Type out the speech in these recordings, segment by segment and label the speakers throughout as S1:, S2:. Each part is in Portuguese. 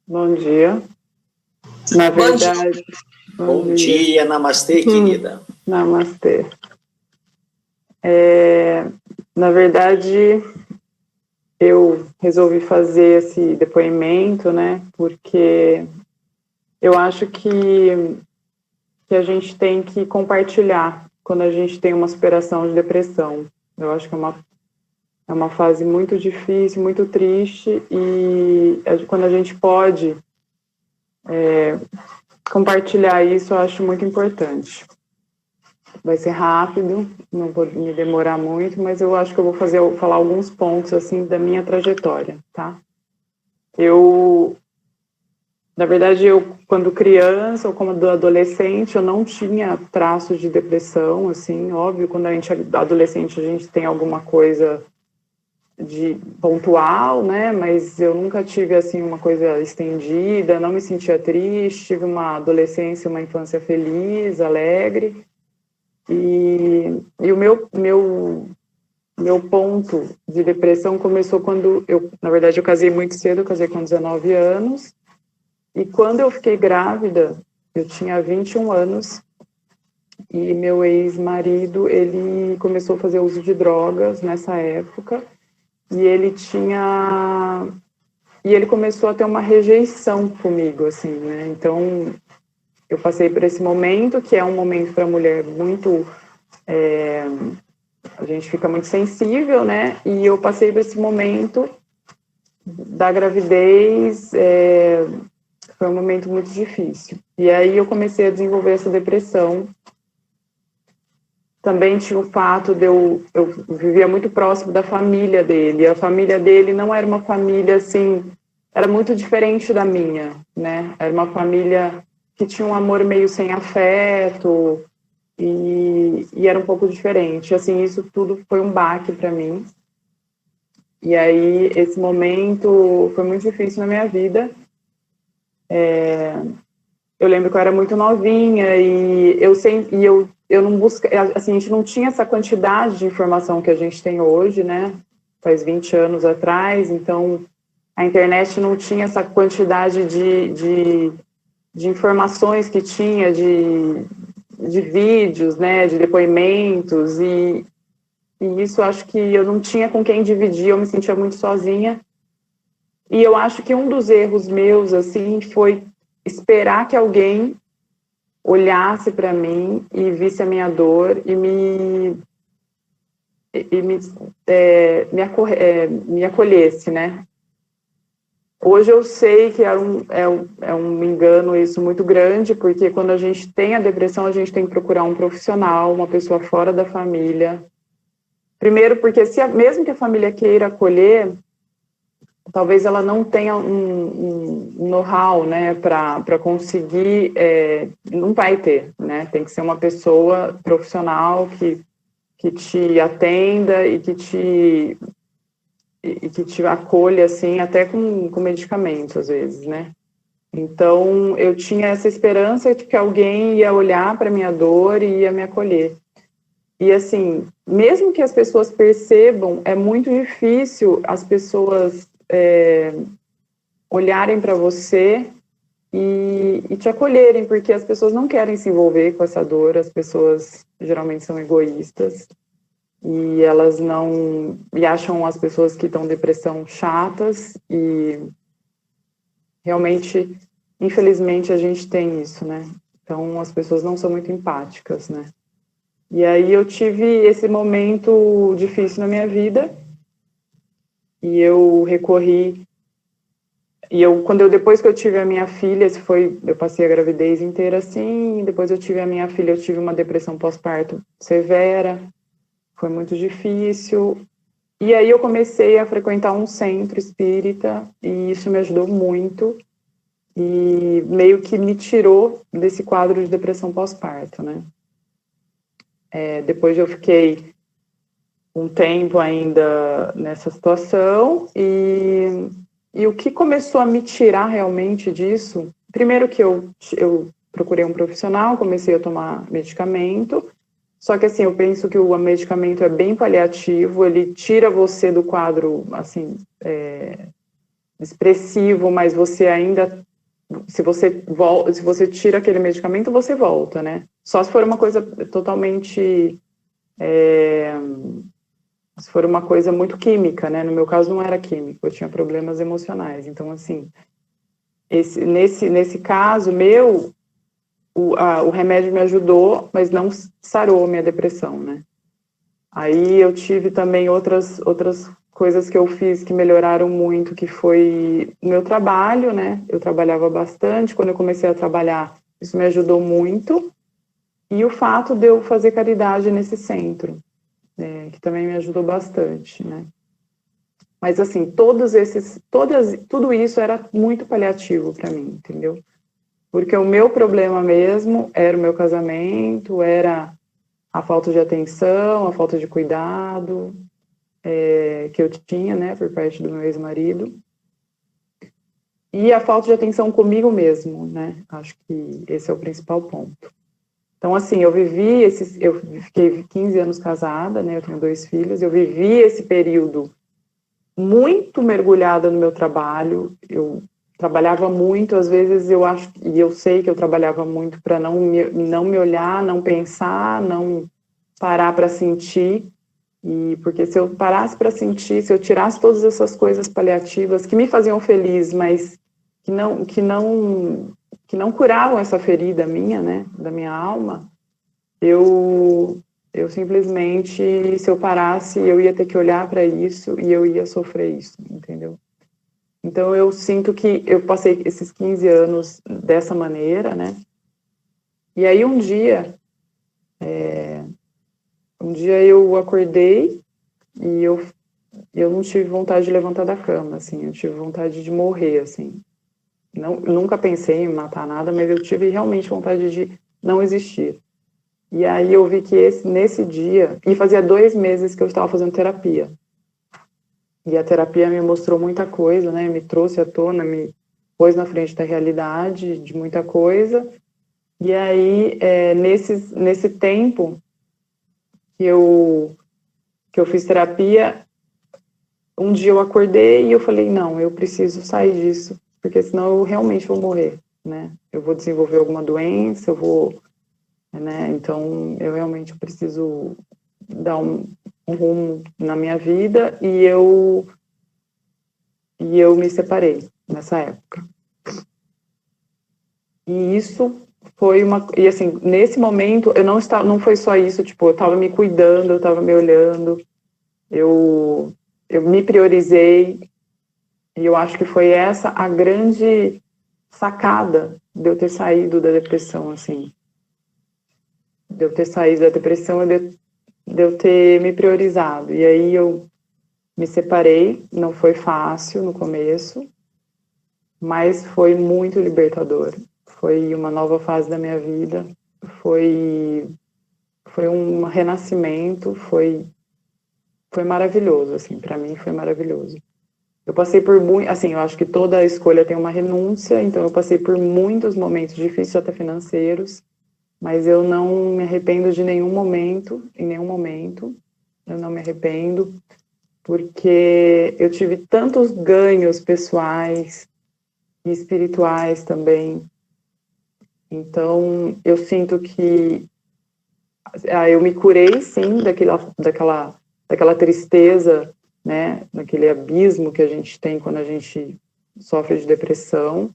S1: Bom dia. Na verdade,
S2: Bom dia, namastê, querida.
S1: Namastê. Na verdade, eu resolvi fazer esse depoimento, né, porque eu acho que a gente tem que compartilhar quando a gente tem uma superação de depressão. Eu acho que é uma fase muito difícil, muito triste, e quando a gente pode compartilhar isso, eu acho muito importante. Vai ser rápido, não vou me demorar muito, mas eu acho que eu vou falar alguns pontos assim da minha trajetória, tá? Na verdade, quando criança ou como adolescente, eu não tinha traços de depressão, assim, óbvio, quando a gente é adolescente, a gente tem alguma coisa de pontual, né? Mas eu nunca tive assim uma coisa estendida, não me sentia triste, tive uma adolescência, uma infância feliz, alegre. E o meu ponto de depressão começou quando na verdade, eu casei muito cedo, eu casei com 19 anos, e quando eu fiquei grávida, eu tinha 21 anos, e meu ex-marido, ele começou a fazer uso de drogas nessa época, e ele começou a ter uma rejeição comigo, assim, né? Então, eu passei por esse momento, que é um momento para a mulher muito a gente fica muito sensível, né? E eu passei por esse momento da gravidez, foi um momento muito difícil. E aí eu comecei a desenvolver essa depressão. Também tinha o fato de eu vivia muito próximo da família dele. A família dele não era uma família assim, era muito diferente da minha, né? Era uma família que tinha um amor meio sem afeto e era um pouco diferente. Assim, isso tudo foi um baque para mim. E aí, esse momento foi muito difícil na minha vida. Eu lembro que eu era muito novinha e eu não buscava, assim, a gente não tinha essa quantidade de informação que a gente tem hoje, né? Faz 20 anos atrás, então a internet não tinha essa quantidade de informações que tinha, de vídeos, né? De depoimentos, e isso acho que eu não tinha com quem dividir, eu me sentia muito sozinha. E eu acho que um dos erros meus, assim, foi esperar que alguém olhasse para mim e visse a minha dor e me acolhesse, né? Hoje eu sei que é um engano isso muito grande, porque quando a gente tem a depressão, a gente tem que procurar um profissional, uma pessoa fora da família. Primeiro, porque mesmo que a família queira acolher, talvez ela não tenha um know-how, né, para conseguir, não vai ter, né, tem que ser uma pessoa profissional que te atenda e que te acolha, assim, até com medicamento, às vezes, né. Então, eu tinha essa esperança de que alguém ia olhar para minha dor e ia me acolher. E, assim, mesmo que as pessoas percebam, é muito difícil as pessoas olharem para você e te acolherem, porque as pessoas não querem se envolver com essa dor, as pessoas geralmente são egoístas e elas não e acham as pessoas que estão em depressão chatas e realmente, infelizmente, a gente tem isso, né? Então as pessoas não são muito empáticas, né? E aí eu tive esse momento difícil na minha vida e eu recorri. Depois que eu tive a minha filha, eu passei a gravidez inteira assim, depois eu tive a minha filha, eu tive uma depressão pós-parto severa, foi muito difícil. E aí eu comecei a frequentar um centro espírita e isso me ajudou muito e meio que me tirou desse quadro de depressão pós-parto, né? Depois eu fiquei um tempo ainda nessa situação e o que começou a me tirar realmente disso, primeiro que eu procurei um profissional, comecei a tomar medicamento, só que assim, eu penso que o medicamento é bem paliativo, ele tira você do quadro, assim, expressivo, mas você ainda, se você tira aquele medicamento, você volta, né? Só se for uma coisa totalmente, se for uma coisa muito química, né? No meu caso não era químico, eu tinha problemas emocionais. Então, assim, nesse caso meu, o remédio me ajudou, mas não sarou a minha depressão, né? Aí eu tive também outras coisas que eu fiz que melhoraram muito, que foi o meu trabalho, né? Eu trabalhava bastante, quando eu comecei a trabalhar, isso me ajudou muito. E o fato de eu fazer caridade nesse centro, né? Que também me ajudou bastante, né? Mas assim, tudo isso era muito paliativo para mim, entendeu? Porque o meu problema mesmo era o meu casamento, era a falta de atenção, a falta de cuidado que eu tinha, né, por parte do meu ex-marido, e a falta de atenção comigo mesmo, né? Acho que esse é o principal ponto. Então, assim, eu fiquei 15 anos casada, né? Eu tenho 2 filhos, eu vivi esse período muito mergulhada no meu trabalho. Eu trabalhava muito, às vezes eu sei que eu trabalhava muito para não me olhar, não pensar, não parar para sentir. E porque se eu parasse para sentir, se eu tirasse todas essas coisas paliativas que me faziam feliz, mas que não curavam essa ferida minha, né, da minha alma, eu simplesmente, se eu parasse, eu ia ter que olhar para isso e eu ia sofrer isso, entendeu? Então eu sinto que eu passei esses 15 anos dessa maneira, né? E aí um dia eu acordei e eu não tive vontade de levantar da cama, assim, eu tive vontade de morrer, assim. Não, nunca pensei em matar nada, mas eu tive realmente vontade de não existir. E aí eu vi que nesse dia, e fazia 2 meses que eu estava fazendo terapia. E a terapia me mostrou muita coisa, né? Me trouxe à tona, me pôs na frente da realidade de muita coisa. E aí, nesse tempo que eu fiz terapia, um dia eu acordei e eu falei, não, eu preciso sair disso, porque senão eu realmente vou morrer, né? Eu vou desenvolver alguma doença, né? Então, eu realmente preciso dar um rumo na minha vida e eu me separei nessa época. E isso e assim, nesse momento, não foi só isso, tipo, eu estava me cuidando, eu estava me olhando, eu me priorizei, e eu acho que foi essa a grande sacada de eu ter saído da depressão, assim. De eu ter saído da depressão e de eu ter me priorizado. E aí eu me separei, não foi fácil no começo, mas foi muito libertador. Foi uma nova fase da minha vida, foi um renascimento, foi maravilhoso, assim, para mim foi maravilhoso. Eu passei por muito, assim, eu acho que toda escolha tem uma renúncia, então eu passei por muitos momentos difíceis, até financeiros, mas eu não me arrependo de nenhum momento, em nenhum momento, eu não me arrependo, porque eu tive tantos ganhos pessoais e espirituais também. Então, eu sinto que eu me curei, sim, daquela tristeza, né, daquele abismo que a gente tem quando a gente sofre de depressão.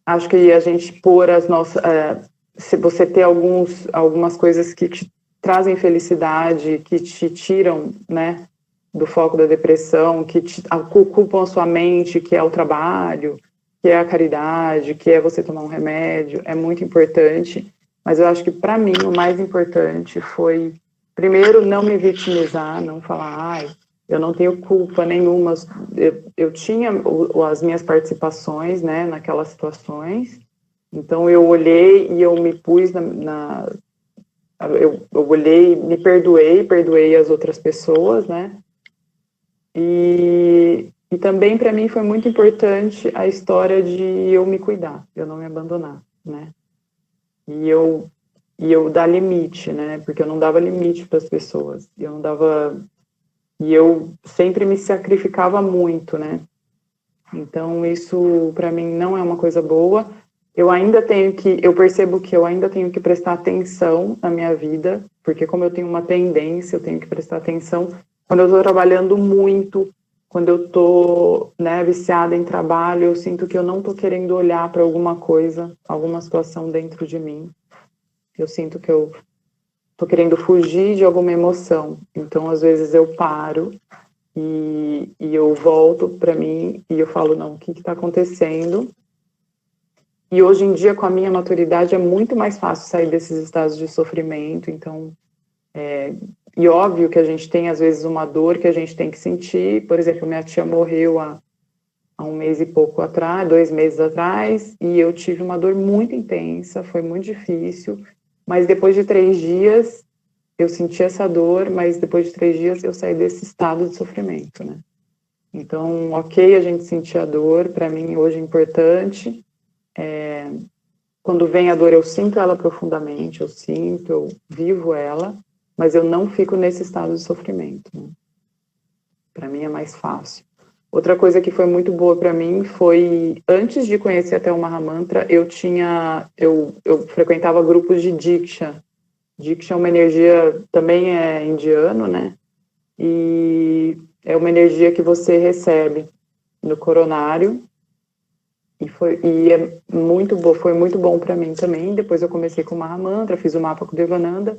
S1: Acho que a gente pôr as nossas... se você ter algumas coisas que te trazem felicidade, que te tiram, né, do foco da depressão, que ocupam a sua mente, que é o trabalho, que é a caridade, que é você tomar um remédio, é muito importante. Mas eu acho que, para mim, o mais importante foi, primeiro, não me vitimizar, não falar, ai, eu não tenho culpa nenhuma. Eu tinha as minhas participações, né, naquelas situações. Então, eu olhei e eu me pus eu olhei, me perdoei as outras pessoas, né? E também para mim foi muito importante a história de eu me cuidar, eu não me abandonar, né? E eu dar limite, né? Porque eu não dava limite para as pessoas. Eu não dava. E eu sempre me sacrificava muito, né? Então, isso para mim não é uma coisa boa. Eu percebo que eu ainda tenho que prestar atenção na minha vida, porque como eu tenho uma tendência, eu tenho que prestar atenção quando eu estou trabalhando muito, quando eu estou, né, viciada em trabalho, eu sinto que eu não estou querendo olhar para alguma coisa, alguma situação dentro de mim. Eu sinto que eu estou querendo fugir de alguma emoção. Então, às vezes eu paro e eu volto para mim e eu falo, não, o que está acontecendo? E hoje em dia, com a minha maturidade, é muito mais fácil sair desses estados de sofrimento. Então, e óbvio que a gente tem, às vezes, uma dor que a gente tem que sentir. Por exemplo, minha tia morreu há 1 mês e pouco atrás, 2 meses atrás, e eu tive uma dor muito intensa, foi muito difícil. Mas depois de 3 dias, eu senti essa dor, mas depois de 3 dias eu saí desse estado de sofrimento, né? Então, ok, a gente sentir a dor, para mim hoje é importante. Quando vem a dor, eu sinto ela profundamente, eu vivo ela, mas eu não fico nesse estado de sofrimento, né? Para mim é mais fácil. Outra coisa que foi muito boa para mim foi, antes de conhecer até o Mahamantra, eu frequentava grupos de Diksha. Diksha é uma energia, também é indiano, né? E é uma energia que você recebe no coronário, e é muito bom, foi muito bom para mim também. Depois eu comecei com o Mahamantra, fiz o mapa com o Devananda,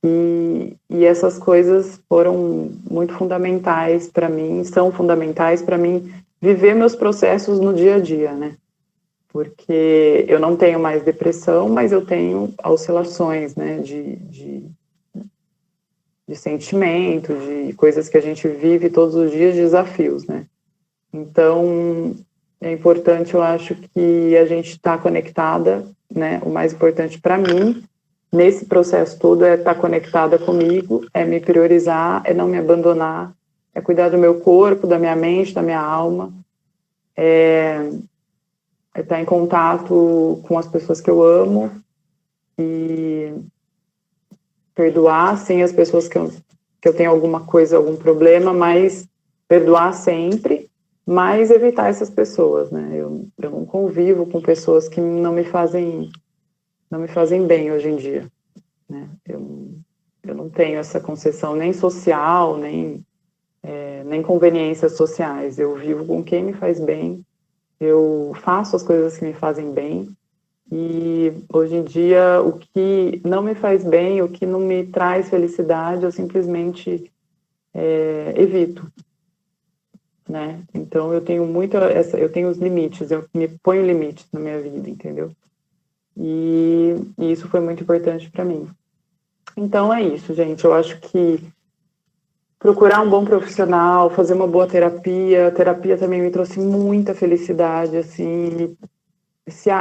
S1: e essas coisas foram muito fundamentais para mim, são fundamentais para mim viver meus processos no dia a dia, né? Porque eu não tenho mais depressão, mas eu tenho oscilações, né, de sentimento, de coisas que a gente vive todos os dias, desafios, né? Então, é importante, eu acho, que a gente está conectada, né? O mais importante para mim, nesse processo todo, é estar conectada comigo, é me priorizar, é não me abandonar, é cuidar do meu corpo, da minha mente, da minha alma, é estar em contato com as pessoas que eu amo e perdoar, sim, as pessoas que eu tenho alguma coisa, algum problema, mas perdoar sempre, mas evitar essas pessoas, né? Eu não convivo com pessoas que não me fazem bem hoje em dia, né? Eu não tenho essa concessão nem social, nem conveniências sociais. Eu vivo com quem me faz bem, eu faço as coisas que me fazem bem, e hoje em dia o que não me faz bem, o que não me traz felicidade, eu simplesmente evito, né? Então eu tenho eu tenho os limites, eu me ponho limites na minha vida, entendeu? E isso foi muito importante para mim. Então é isso, gente. Eu acho que procurar um bom profissional, fazer uma boa terapia. A terapia também me trouxe muita felicidade, assim,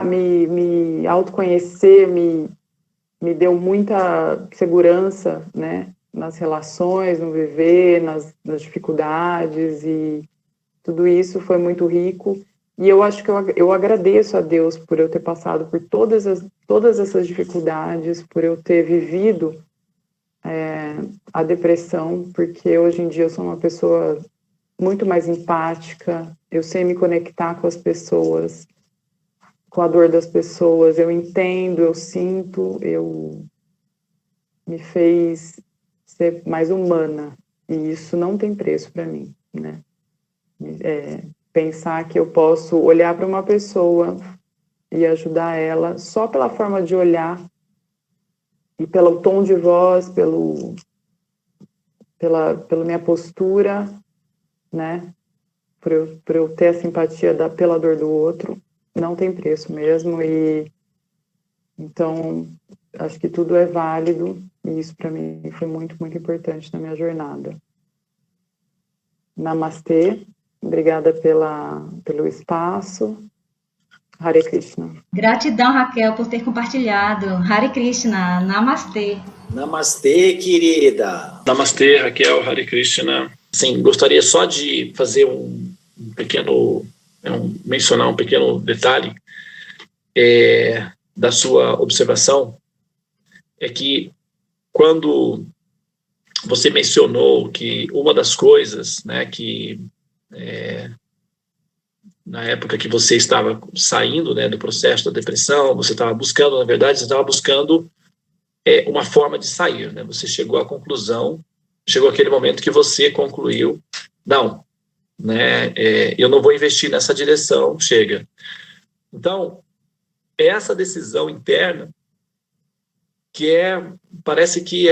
S1: me autoconhecer, me deu muita segurança, né? Nas relações, no viver, nas dificuldades, e tudo isso foi muito rico. E eu acho que eu agradeço a Deus por eu ter passado por todas essas dificuldades, por eu ter vivido a depressão, porque hoje em dia eu sou uma pessoa muito mais empática, eu sei me conectar com as pessoas, com a dor das pessoas, eu entendo, eu sinto, me fez ser mais humana, e isso não tem preço para mim, né? Pensar que eu posso olhar para uma pessoa e ajudar ela só pela forma de olhar e pelo tom de voz, pela minha postura, né? Por eu ter a simpatia pela dor do outro, não tem preço mesmo. E então acho que tudo é válido, e isso para mim foi muito, muito importante na minha jornada. Namastê, obrigada pelo espaço. Hare Krishna.
S3: Gratidão, Raquel, por ter compartilhado. Hare Krishna, Namastê.
S2: Namastê, querida.
S4: Namastê, Raquel, Hare Krishna. Sim, gostaria só de fazer mencionar um pequeno detalhe da sua observação, é que quando você mencionou que uma das coisas, né, que na época que você estava saindo, né, do processo da depressão, você estava buscando, na verdade, você estava buscando uma forma de sair, né? Você chegou à conclusão, chegou aquele momento que você concluiu, não, né, eu não vou investir nessa direção, chega. Então, essa decisão interna, que parece que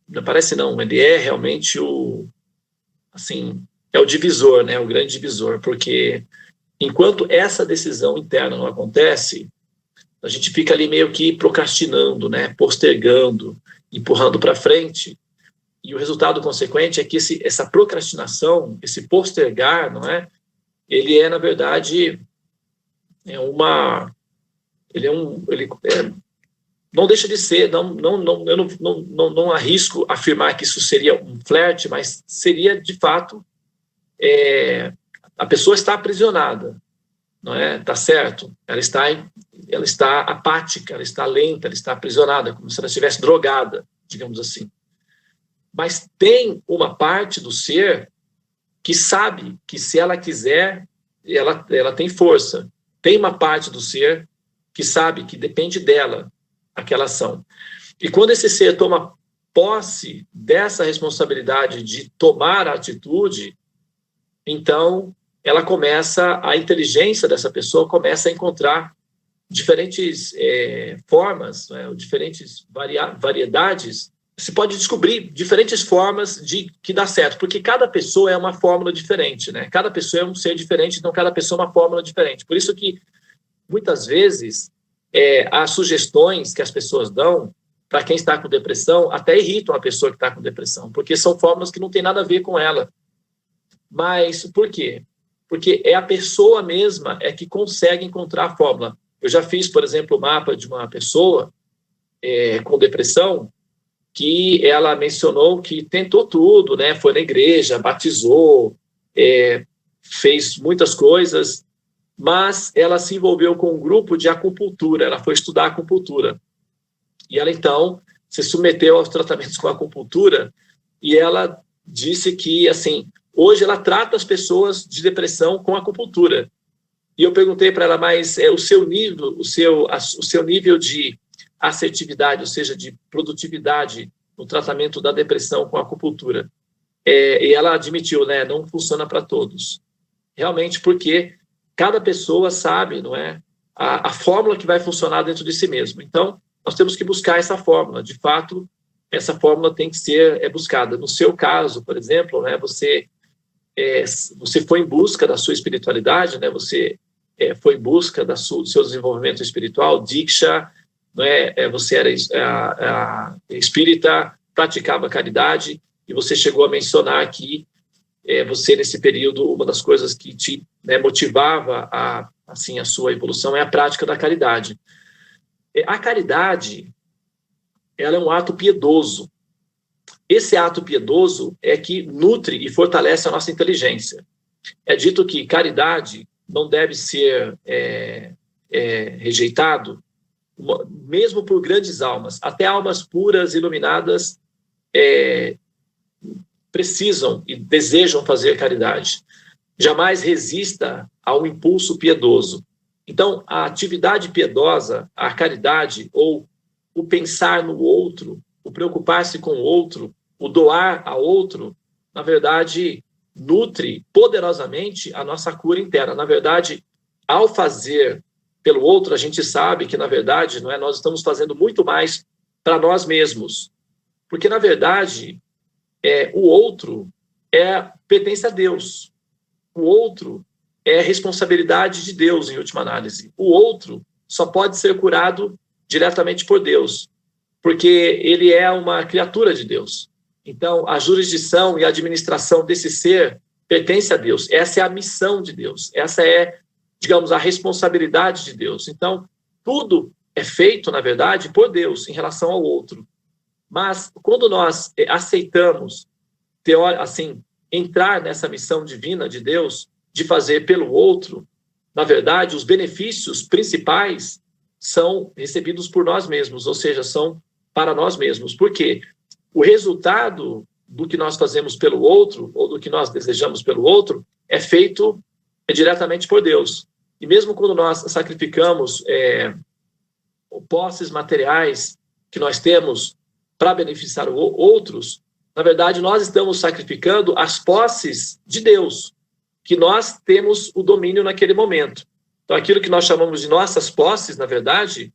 S4: não parece não, ele é realmente assim, é o divisor, né, o grande divisor, porque enquanto essa decisão interna não acontece, a gente fica ali meio que procrastinando, né, postergando, empurrando para frente, e o resultado consequente é que essa procrastinação, esse postergar, não é? Ele na verdade, não deixa de ser, eu não arrisco afirmar que isso seria um flerte, mas seria, de fato, a pessoa está aprisionada, não é? Tá certo? Ela está apática, ela está lenta, ela está aprisionada, como se ela estivesse drogada, digamos assim. Mas tem uma parte do ser que sabe que, se ela quiser, ela tem força. Tem uma parte do ser que sabe que depende dela aquela ação. E quando esse ser toma posse dessa responsabilidade de tomar a atitude, então a inteligência dessa pessoa começa a encontrar diferentes formas, né, diferentes variedades. Você pode descobrir diferentes formas que dá certo, porque cada pessoa é uma fórmula diferente, né? Cada pessoa é um ser diferente, então cada pessoa é uma fórmula diferente. Por isso que, muitas vezes, as sugestões que as pessoas dão para quem está com depressão até irritam a pessoa que está com depressão, porque são fórmulas que não tem nada a ver com ela. Mas por quê? Porque é a pessoa mesma que consegue encontrar a fórmula. Eu já fiz, por exemplo, o mapa de uma pessoa com depressão, que ela mencionou que tentou tudo, né? Foi na igreja, batizou, fez muitas coisas, mas ela se envolveu com um grupo de acupuntura, ela foi estudar acupuntura. E ela, então, se submeteu aos tratamentos com acupuntura, e ela disse que, assim, hoje ela trata as pessoas de depressão com acupuntura. E eu perguntei para ela, mas o seu nível de assertividade, ou seja, de produtividade no tratamento da depressão com acupuntura. E ela admitiu, né, não funciona para todos. Realmente, porque cada pessoa sabe, não é, a fórmula que vai funcionar dentro de si mesmo. Então, nós temos que buscar essa fórmula. De fato, essa fórmula tem que ser buscada. No seu caso, por exemplo, né, você foi em busca da sua espiritualidade, né, você foi em busca do seu desenvolvimento espiritual, Diksha, não é? Você era espírita, praticava caridade, e você chegou a mencionar que você, nesse período, uma das coisas que te motivava a sua evolução é a prática da caridade. A caridade, ela é um ato piedoso. Esse ato piedoso é que nutre e fortalece a nossa inteligência. É dito que caridade não deve ser rejeitado, mesmo por grandes almas. Até almas puras, iluminadas, precisam e desejam fazer caridade. Jamais resista ao impulso piedoso. Então, a atividade piedosa, a caridade, ou o pensar no outro, o preocupar-se com o outro, o doar a outro, na verdade, nutre poderosamente a nossa cura interna. Na verdade, ao fazer pelo outro, a gente sabe que, na verdade, não é, nós estamos fazendo muito mais para nós mesmos. Porque, na verdade, o outro pertence a Deus. O outro é responsabilidade de Deus, em última análise. O outro só pode ser curado diretamente por Deus, porque ele é uma criatura de Deus. Então, a jurisdição e a administração desse ser pertence a Deus. Essa é a missão de Deus. Essa é, digamos, a responsabilidade de Deus. Então, tudo é feito, na verdade, por Deus em relação ao outro. Mas, quando nós aceitamos, entrar nessa missão divina de Deus, de fazer pelo outro, na verdade, os benefícios principais são recebidos por nós mesmos, ou seja, são para nós mesmos. Por quê? O resultado do que nós fazemos pelo outro, ou do que nós desejamos pelo outro, é feito é diretamente por Deus. E mesmo quando nós sacrificamos posses materiais que nós temos para beneficiar outros, na verdade, nós estamos sacrificando as posses de Deus, que nós temos o domínio naquele momento. Então, aquilo que nós chamamos de nossas posses, na verdade,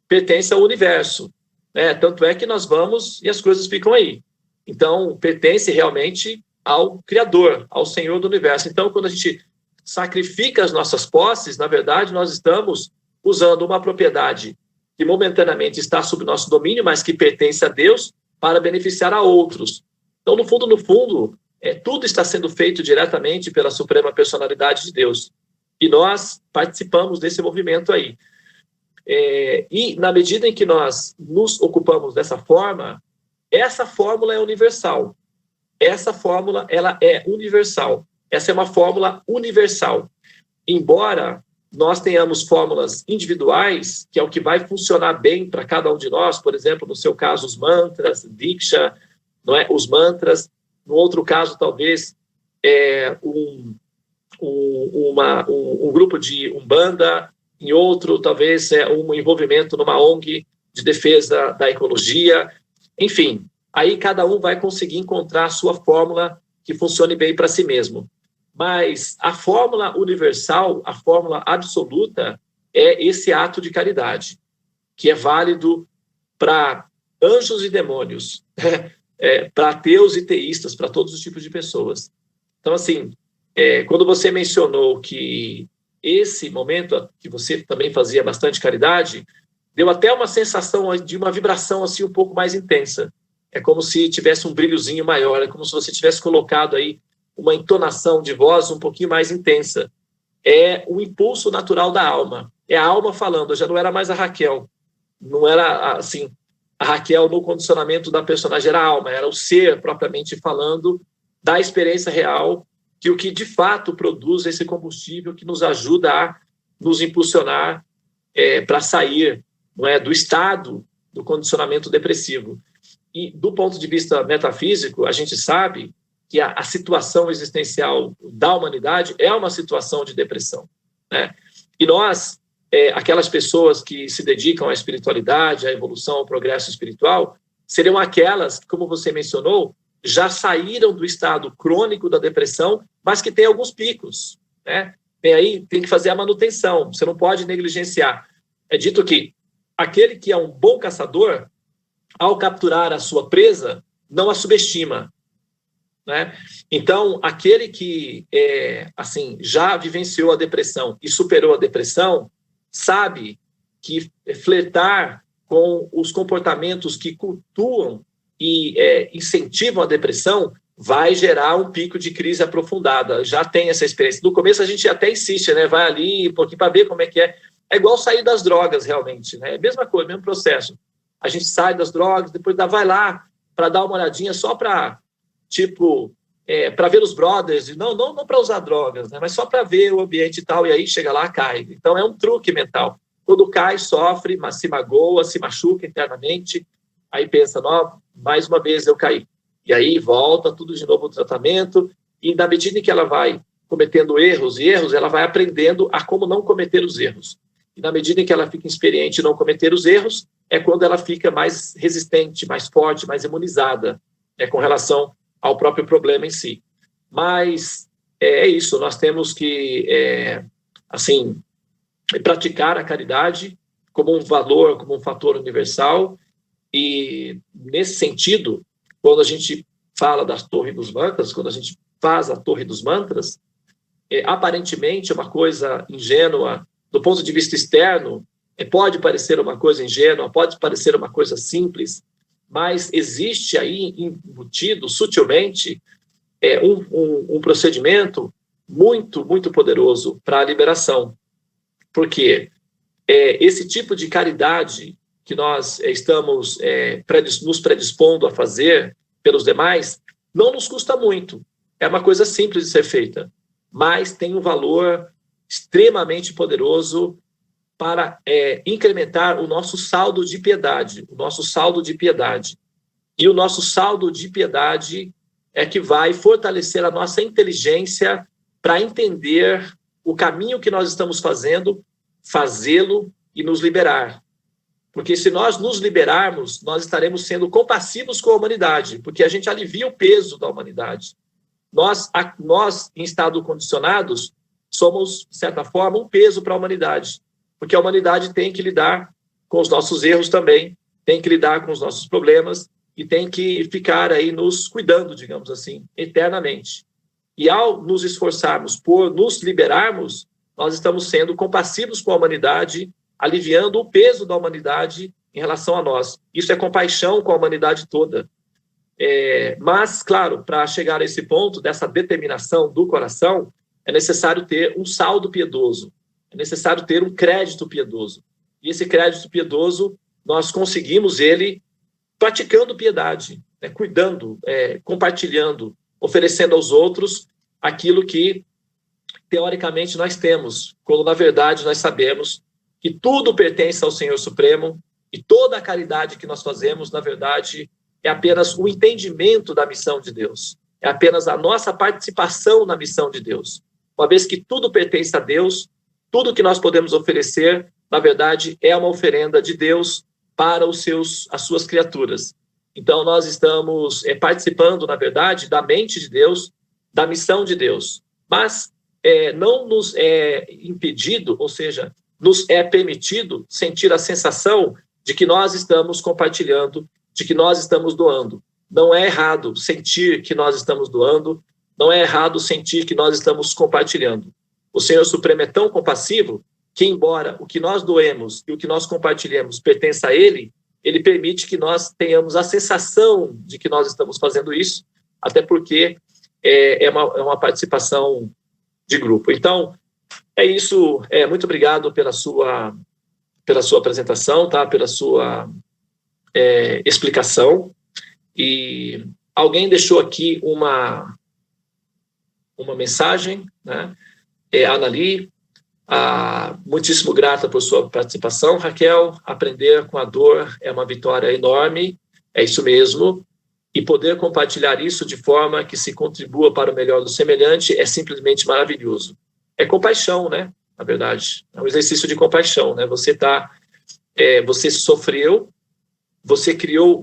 S4: pertence ao universo, né? Tanto é que nós vamos e as coisas ficam aí. Então, pertence realmente ao Criador, ao Senhor do universo. Então, quando a gente sacrifica as nossas posses, na verdade, nós estamos usando uma propriedade que momentaneamente está sob nosso domínio, mas que pertence a Deus, para beneficiar a outros. Então, no fundo, tudo está sendo feito diretamente pela Suprema Personalidade de Deus. E nós participamos desse movimento aí. E na medida em que nós nos ocupamos dessa forma, essa fórmula é universal. Essa fórmula, ela é universal. Essa é uma fórmula universal. Embora nós tenhamos fórmulas individuais, que é o que vai funcionar bem para cada um de nós, por exemplo, no seu caso, os mantras, Diksha, não é? Os mantras. No outro caso, talvez, um grupo de Umbanda. Em outro, talvez, um envolvimento numa ONG de defesa da ecologia. Enfim, aí cada um vai conseguir encontrar a sua fórmula que funcione bem para si mesmo. Mas a fórmula universal, a fórmula absoluta, é esse ato de caridade, que é válido para anjos e demônios, para ateus e teístas, para todos os tipos de pessoas. Então, assim, quando você mencionou que esse momento, que você também fazia bastante caridade, deu até uma sensação de uma vibração assim um pouco mais intensa. É como se tivesse um brilhozinho maior, é como se você tivesse colocado aí uma entonação de voz um pouquinho mais intensa. É o impulso natural da alma. É a alma falando. Eu já não era mais a Raquel. Não era, assim, a Raquel no condicionamento da personagem, era a alma, era o ser propriamente falando da experiência real, que o que de fato produz esse combustível que nos ajuda a nos impulsionar para sair, não é, do estado do condicionamento depressivo. E do ponto de vista metafísico, a gente sabe que a situação existencial da humanidade é uma situação de depressão, né? E nós, aquelas pessoas que se dedicam à espiritualidade, à evolução, ao progresso espiritual, seriam aquelas que, como você mencionou, já saíram do estado crônico da depressão, mas que tem alguns picos, né? Tem que fazer a manutenção, você não pode negligenciar. É dito que aquele que é um bom caçador, ao capturar a sua presa, não a subestima, né? Então, aquele que assim, já vivenciou a depressão e superou a depressão, sabe que flertar com os comportamentos que cultuam e incentivam a depressão vai gerar um pico de crise aprofundada. Já tem essa experiência. No começo a gente até insiste, né? Vai ali um pouquinho para ver como é que é. É igual sair das drogas, realmente, né? É a mesma coisa, mesmo processo. A gente sai das drogas, depois vai lá para dar uma olhadinha só para, para ver os brothers, não para usar drogas, né? Mas só para ver o ambiente e tal, e aí chega lá, cai. Então é um truque mental. Quando cai, sofre, mas se magoa, se machuca internamente, aí pensa, mais uma vez eu caí. E aí volta tudo de novo o tratamento, e na medida em que ela vai cometendo erros, ela vai aprendendo a como não cometer os erros. E na medida em que ela fica experiente em não cometer os erros, é quando ela fica mais resistente, mais forte, mais imunizada, com relação ao próprio problema em si. Mas é isso, nós temos que, assim, praticar a caridade como um valor, como um fator universal, e nesse sentido, quando a gente fala da Torre dos Mantras, quando a gente faz a Torre dos Mantras, aparentemente é uma coisa ingênua, do ponto de vista externo, pode parecer uma coisa ingênua, pode parecer uma coisa simples, mas existe aí embutido sutilmente um procedimento muito, muito poderoso para a liberação. Porque esse tipo de caridade que nós estamos nos predispondo a fazer pelos demais não nos custa muito. É uma coisa simples de ser feita, mas tem um valor extremamente poderoso para incrementar o nosso saldo de piedade, o nosso saldo de piedade. E o nosso saldo de piedade é que vai fortalecer a nossa inteligência para entender o caminho que nós estamos fazendo, fazê-lo e nos liberar. Porque se nós nos liberarmos, nós estaremos sendo compassivos com a humanidade, porque a gente alivia o peso da humanidade. Nós em estado condicionados, somos, de certa forma, um peso para a humanidade, porque a humanidade tem que lidar com os nossos erros também, tem que lidar com os nossos problemas e tem que ficar aí nos cuidando, digamos assim, eternamente. E ao nos esforçarmos por nos liberarmos, nós estamos sendo compassivos com a humanidade, aliviando o peso da humanidade em relação a nós. Isso é compaixão com a humanidade toda. Mas, claro, para chegar a esse ponto, dessa determinação do coração, é necessário ter um saldo piedoso, é necessário ter um crédito piedoso. E esse crédito piedoso, nós conseguimos ele praticando piedade, né, cuidando, compartilhando, oferecendo aos outros aquilo que, teoricamente, nós temos, quando, na verdade, nós sabemos que tudo pertence ao Senhor Supremo e toda a caridade que nós fazemos, na verdade, é apenas o entendimento da missão de Deus, é apenas a nossa participação na missão de Deus. Uma vez que tudo pertence a Deus, tudo que nós podemos oferecer, na verdade, é uma oferenda de Deus para as suas criaturas. Então, nós estamos participando, na verdade, da mente de Deus, da missão de Deus. Mas não nos é impedido, ou seja, nos é permitido sentir a sensação de que nós estamos compartilhando, de que nós estamos doando. Não é errado sentir que nós estamos doando, não é errado sentir que nós estamos compartilhando. O Senhor Supremo é tão compassivo que, embora o que nós doemos e o que nós compartilhemos pertença a Ele, Ele permite que nós tenhamos a sensação de que nós estamos fazendo isso, até porque é uma participação de grupo. Então, é isso. Muito obrigado pela sua apresentação, tá? Pela sua explicação. E alguém deixou aqui uma mensagem, né? Anali, muitíssimo grata por sua participação. Raquel, aprender com a dor é uma vitória enorme, é isso mesmo, e poder compartilhar isso de forma que se contribua para o melhor do semelhante é simplesmente maravilhoso. É compaixão, né? Na verdade, é um exercício de compaixão, né? Você sofreu, você criou,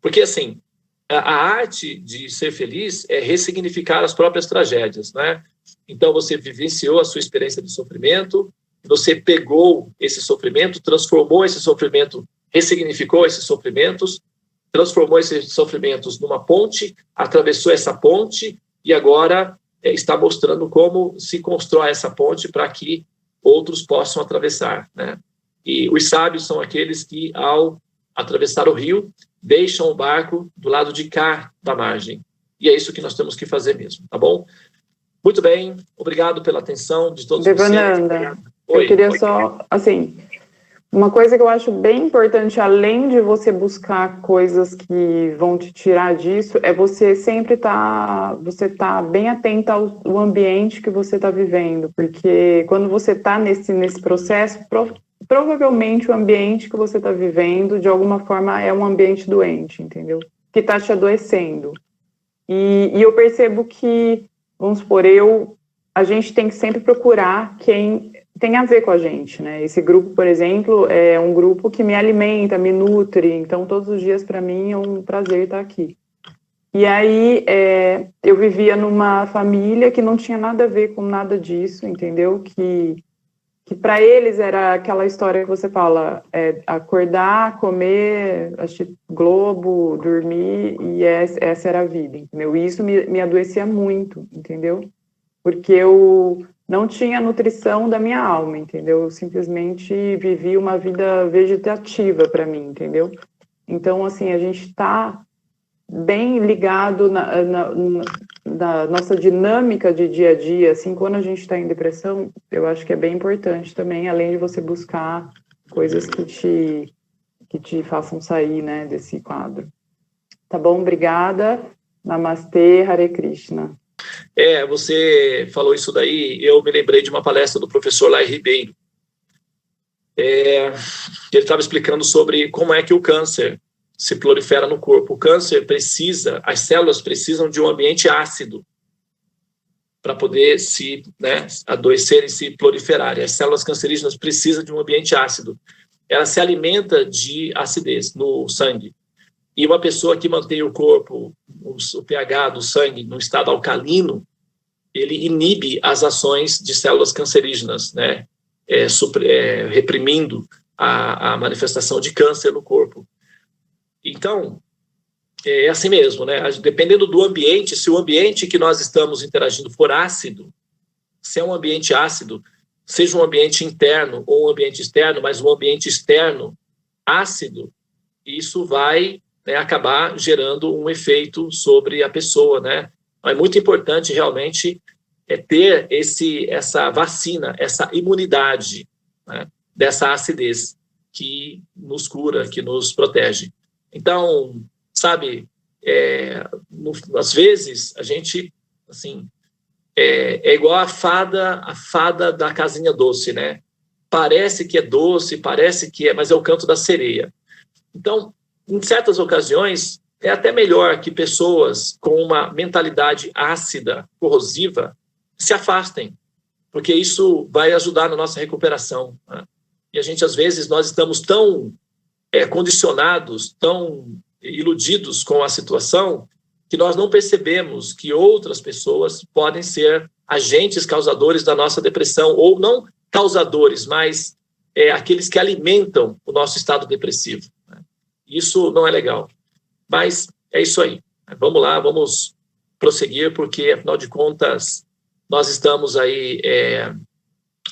S4: porque assim, a arte de ser feliz é ressignificar as próprias tragédias, né? Então você vivenciou a sua experiência de sofrimento, você pegou esse sofrimento, transformou esse sofrimento, ressignificou esses sofrimentos, transformou esses sofrimentos numa ponte, atravessou essa ponte e agora está mostrando como se constrói essa ponte para que outros possam atravessar, né? E os sábios são aqueles que, ao atravessar o rio, deixam o barco do lado de cá da margem. E é isso que nós temos que fazer mesmo, tá bom? Muito bem, obrigado pela atenção de todos
S1: Devananda,
S4: vocês.
S1: Eu queria só, assim, uma coisa que eu acho bem importante, além de você buscar coisas que vão te tirar disso, é você sempre tá bem atenta ao ambiente que você está vivendo, porque quando você está nesse processo, provavelmente o ambiente que você está vivendo, de alguma forma, é um ambiente doente, entendeu? Que está te adoecendo. E eu percebo que, vamos supor, a gente tem que sempre procurar quem tem a ver com a gente, né? Esse grupo, por exemplo, é um grupo que me alimenta, me nutre, então todos os dias para mim é um prazer estar aqui. E aí eu vivia numa família que não tinha nada a ver com nada disso, entendeu? Que para eles era aquela história que você fala, acordar, comer, assistir Globo, dormir, e essa era a vida, entendeu? E isso me adoecia muito, entendeu? Porque eu não tinha nutrição da minha alma, entendeu? Eu simplesmente vivi uma vida vegetativa para mim, entendeu? Então, assim, a gente está bem ligado na nossa dinâmica de dia a dia, assim, quando a gente está em depressão, eu acho que é bem importante também, além de você buscar coisas que te façam sair, né, desse quadro. Tá bom? Obrigada. Namastê, Hare Krishna.
S4: Você falou isso daí, eu me lembrei de uma palestra do professor Lai Ribeiro. Ele estava explicando sobre como é que o câncer se prolifera no corpo. O câncer as células precisam de um ambiente ácido. para poder se adoecer e se proliferarem. As células cancerígenas precisam de um ambiente ácido. Ela se alimenta de acidez no sangue. E uma pessoa que mantém o corpo, o pH do sangue, no estado alcalino, ele inibe as ações de células cancerígenas, né? Reprimindo a manifestação de câncer no corpo. Então, é assim mesmo, né? Dependendo do ambiente, se o ambiente que nós estamos interagindo for ácido, se é um ambiente ácido, seja um ambiente interno ou um ambiente externo, mas um ambiente externo ácido, isso vai, né, acabar gerando um efeito sobre a pessoa, né? É muito importante realmente ter essa vacina, essa imunidade, né, dessa acidez que nos cura, que nos protege. Então, sabe, às vezes a gente, assim, é igual a fada da casinha doce, né? Parece que é doce, parece que mas é o canto da sereia. Então, em certas ocasiões, é até melhor que pessoas com uma mentalidade ácida, corrosiva, se afastem, porque isso vai ajudar na nossa recuperação, né? E a gente, às vezes, nós estamos tão condicionados, tão iludidos com a situação, que nós não percebemos que outras pessoas podem ser agentes causadores da nossa depressão, ou não causadores, mas aqueles que alimentam o nosso estado depressivo, né? Isso não é legal. Mas é isso aí. Vamos lá, vamos prosseguir, porque, afinal de contas, nós estamos aí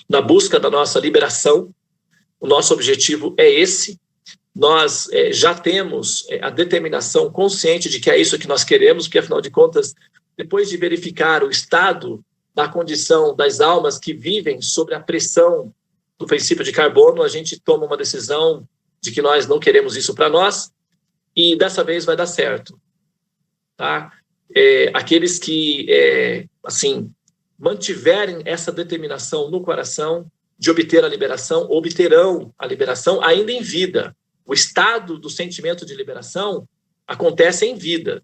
S4: na busca da nossa liberação. O nosso objetivo é esse. Nós já temos a determinação consciente de que é isso que nós queremos, porque, afinal de contas, depois de verificar o estado da condição das almas que vivem sob a pressão do princípio de carbono, a gente toma uma decisão de que nós não queremos isso para nós, e dessa vez vai dar certo, tá? Aqueles que, assim, mantiverem essa determinação no coração de obter a liberação, obterão a liberação ainda em vida. O estado do sentimento de liberação acontece em vida.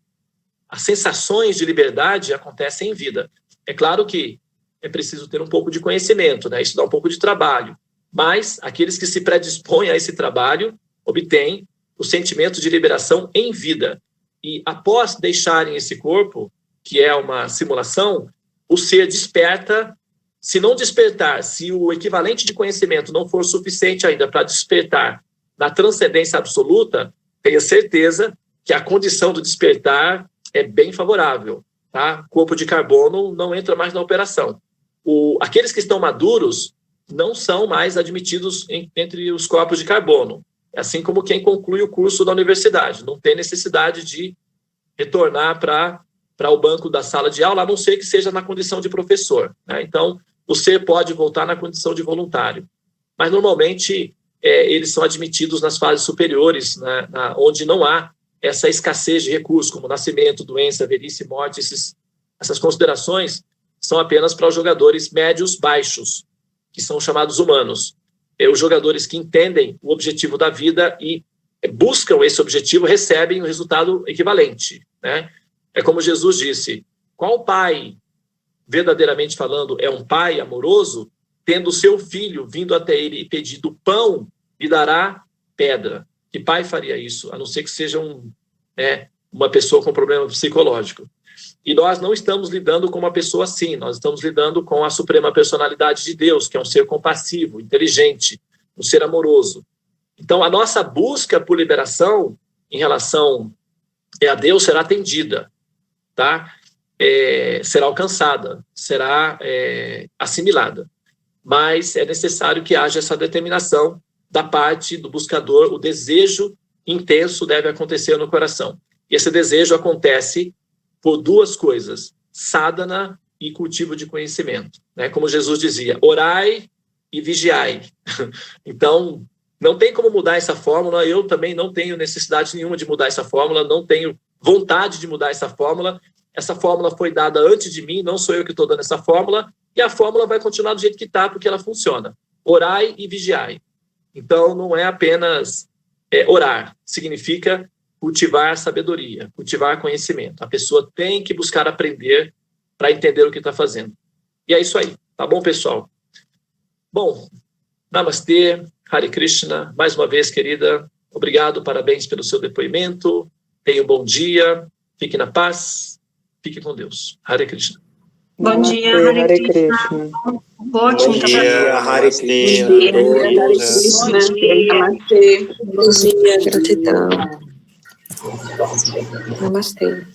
S4: As sensações de liberdade acontecem em vida. É claro que é preciso ter um pouco de conhecimento, né? Isso dá um pouco de trabalho. Mas aqueles que se predispõem a esse trabalho obtêm o sentimento de liberação em vida. E após deixarem esse corpo, que é uma simulação, o ser desperta. Se não despertar, se o equivalente de conhecimento não for suficiente ainda para despertar na transcendência absoluta, tenha certeza que a condição do despertar é bem favorável, tá? Corpo de carbono não entra mais na operação. Aqueles que estão maduros não são mais admitidos entre os corpos de carbono. Assim como quem conclui o curso da universidade. Não tem necessidade de retornar para o banco da sala de aula, a não ser que seja na condição de professor, né? Então, o ser pode voltar na condição de voluntário. Mas, normalmente, eles são admitidos nas fases superiores, né, onde não há essa escassez de recursos, como nascimento, doença, velhice, morte. Essas considerações são apenas para os jogadores médios baixos, que são chamados humanos. Os jogadores que entendem o objetivo da vida e buscam esse objetivo recebem o resultado equivalente, né? É como Jesus disse: qual pai, verdadeiramente falando, é um pai amoroso, tendo seu filho vindo até ele e pedindo pão, lhe dará pedra? Que pai faria isso, a não ser que seja uma pessoa com problema psicológico? E nós não estamos lidando com uma pessoa assim, nós estamos lidando com a suprema personalidade de Deus, que é um ser compassivo, inteligente, um ser amoroso. Então, a nossa busca por liberação em relação a Deus será atendida, tá? Será alcançada, será assimilada. Mas é necessário que haja essa determinação da parte do buscador. O desejo intenso deve acontecer no coração. E esse desejo acontece por duas coisas: sadhana e cultivo de conhecimento, né? Como Jesus dizia, orai e vigiai. Então, não tem como mudar essa fórmula. Eu também não tenho necessidade nenhuma de mudar essa fórmula, não tenho vontade de mudar essa fórmula. Essa fórmula foi dada antes de mim, não sou eu que estou dando essa fórmula, e a fórmula vai continuar do jeito que está, porque ela funciona. Orai e vigiai. Então, não é apenas orar, significa cultivar sabedoria, cultivar conhecimento. A pessoa tem que buscar aprender para entender o que está fazendo. E é isso aí, tá bom, pessoal? Bom, Namastê, Hare Krishna, mais uma vez, querida, obrigado, parabéns pelo seu depoimento, tenha um bom dia, fique na paz, fique com Deus. Hare Krishna.
S5: Bom dia, Hare Krishna.
S2: Bom
S5: Ótimo
S2: dia, Hare Krishna.
S5: Namastê.
S6: Bom dia, gratidão. Namastê.